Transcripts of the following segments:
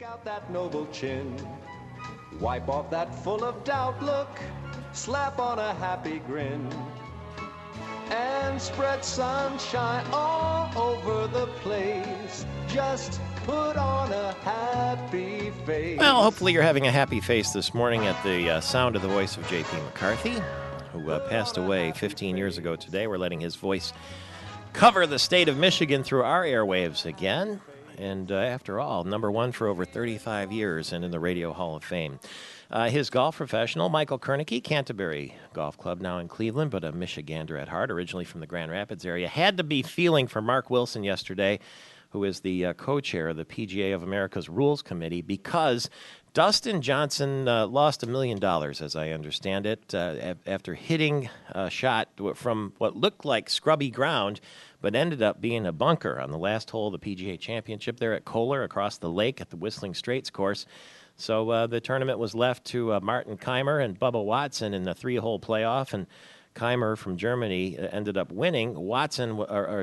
Out that noble chin, wipe off that full of doubt look, slap on a happy grin, and spread sunshine all over the place. Just put on a happy face. Well, hopefully you're having a happy face this morning at the sound of the voice of J.P. McCarthy, who passed away 15 years ago today. We're letting his voice cover the state of Michigan through our airwaves again. And after all, number one for over 35 years and in the Radio Hall of Fame. His golf professional, Michael Kernicki, Canterbury Golf Club, now in Cleveland, but a Michigander at heart, originally from the Grand Rapids area, had to be feeling for Mark Wilson yesterday, who is the co-chair of the PGA of America's Rules Committee, because Dustin Johnson lost $1 million, as I understand it, after hitting a shot from what looked like scrubby ground, but ended up being a bunker on the last hole of the PGA Championship there at Kohler across the lake at the Whistling Straits course. So the tournament was left to Martin Keimer and Bubba Watson in the 3-hole playoff, and Keimer from Germany ended up winning.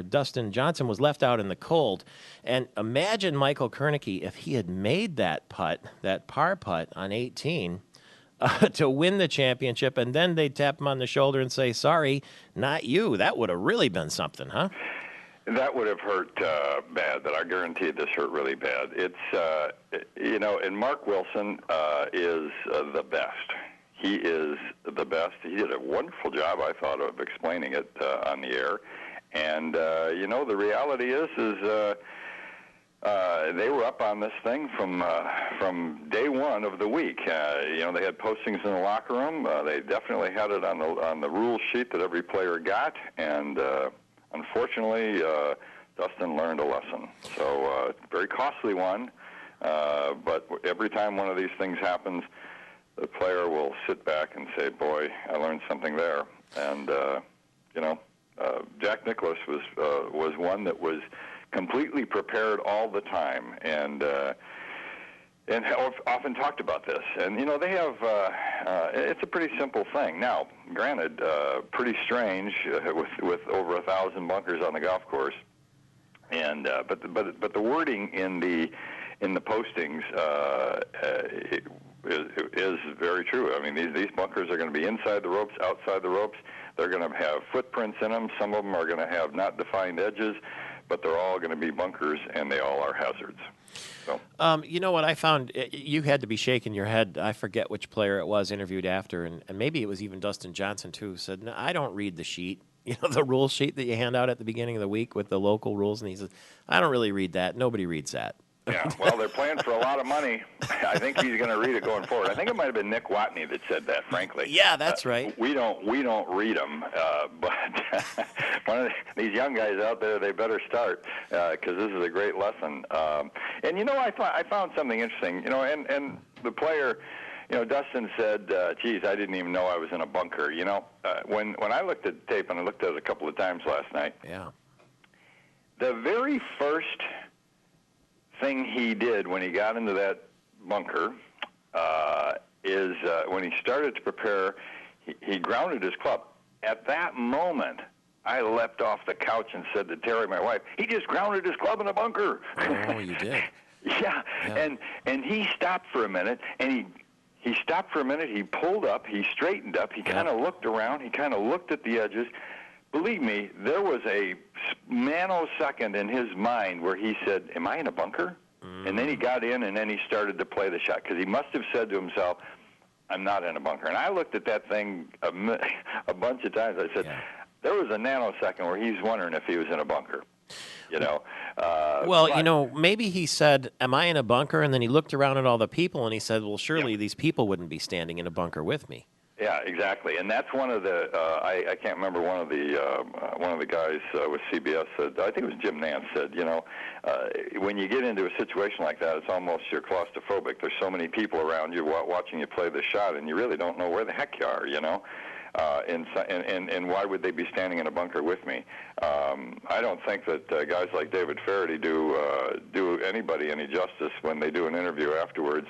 Dustin Johnson was left out in the cold. And imagine Michael Kernicki if he had made that putt, that par putt on 18, to win the championship, and then they tap him on the shoulder and say, sorry, not you. That would have really been something, huh? That would have hurt bad. That I guarantee this hurt really bad. It's, and Mark Wilson is the best. He is the best. He did a wonderful job, I thought, of explaining it on the air. And, the reality is they were up on this thing from day one of the week. They had postings in the locker room. They definitely had it on the rule sheet that every player got, and unfortunately, Dustin learned a lesson. So very costly one, but every time one of these things happens, the player will sit back and say, boy, I learned something there. And, Jack Nicklaus was one that was completely prepared all the time, and often talked about this. And they have it's a pretty simple thing. Now, granted, pretty strange with over 1,000 bunkers on the golf course, and but the wording in the postings is very true. I mean, these bunkers are going to be inside the ropes, outside the ropes. They're going to have footprints in them. Some of them are going to have not defined edges, but they're all going to be bunkers, and they all are hazards. So. You know what I found? You had to be shaking your head. I forget which player it was interviewed after, and maybe it was even Dustin Johnson, too, who said, no, I don't read the sheet, the rule sheet that you hand out at the beginning of the week with the local rules. And he says, I don't really read that. Nobody reads that. Yeah, well, they're playing for a lot of money. I think he's going to read it going forward. I think it might have been Nick Watney that said that, frankly. Yeah, that's right. We don't read them, but one of these young guys out there, they better start because this is a great lesson. And I found something interesting. And the player, Dustin said, "Geez, I didn't even know I was in a bunker." When I looked at the tape, and I looked at it a couple of times last night. Yeah. The very first thing he did when he got into that bunker is when he started to prepare, he grounded his club. At that moment, I leapt off the couch and said to Terry, my wife, he just grounded his club in a bunker. Oh, you did? Yeah. And he stopped for a minute, and he stopped for a minute, he pulled up, he straightened up, he kind of looked around, he kind of looked at the edges. Believe me, there was a nanosecond in his mind where he said, am I in a bunker? And then he got in, and then he started to play the shot, because he must have said to himself, I'm not in a bunker. And I looked at that thing a bunch of times. I said, there was a nanosecond where he's wondering if he was in a bunker. Maybe he said, am I in a bunker? And then he looked around at all the people, and he said, well, surely these people wouldn't be standing in a bunker with me. Yeah, exactly, and that's one of the. I can't remember one of the guys with CBS said. I think it was Jim Nance said. When you get into a situation like that, it's almost you're claustrophobic. There's so many people around you watching you play the shot, and you really don't know where the heck you are. And why would they be standing in a bunker with me? I don't think that guys like David Faraday do anybody any justice when they do an interview afterwards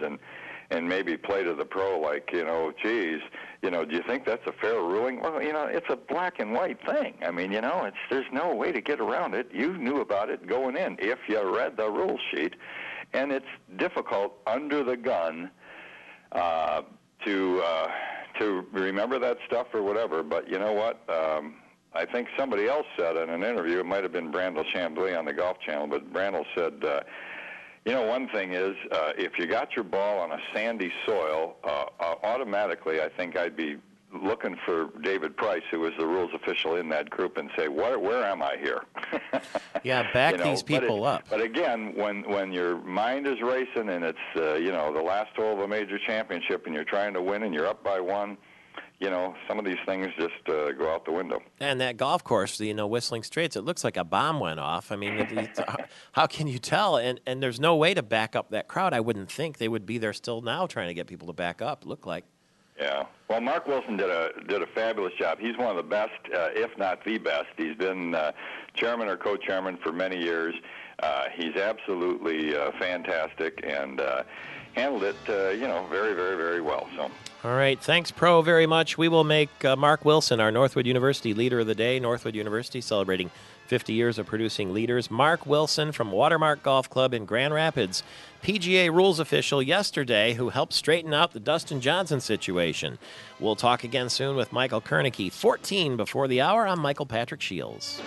and maybe play to the pro like, geez, do you think that's a fair ruling? Well, it's a black and white thing. I mean, there's no way to get around it. You knew about it going in if you read the rule sheet. and it's difficult under the gun to remember that stuff or whatever. But you know what? I think somebody else said in an interview, it might have been Brandel Chambly on the Golf Channel, but Brandel said, you know, one thing is, if you got your ball on a sandy soil, automatically I think I'd be looking for David Price, who was the rules official in that group, and say, where am I here? Yeah, back these people up. But again, when your mind is racing and it's, you know, the last hole of a major championship and you're trying to win and you're up by one, you know, some of these things just go out the window. And that golf course, you know, Whistling Straits, it looks like a bomb went off. I mean, how can you tell? And there's no way to back up that crowd. I wouldn't think they would be there still now trying to get people to back up, look like. Yeah. Well, Mark Wilson did a fabulous job. He's one of the best, if not the best. He's been chairman or co-chairman for many years. He's absolutely fantastic and handled it, you know, very, very, very well. So. All right. Thanks, Pro, very much. We will make Mark Wilson our Northwood University Leader of the Day. Northwood University celebrating 50 years of producing leaders. Mark Wilson from Watermark Golf Club in Grand Rapids, PGA rules official yesterday who helped straighten out the Dustin Johnson situation. We'll talk again soon with Michael Kernicki. 14 before the hour. I'm Michael Patrick Shields.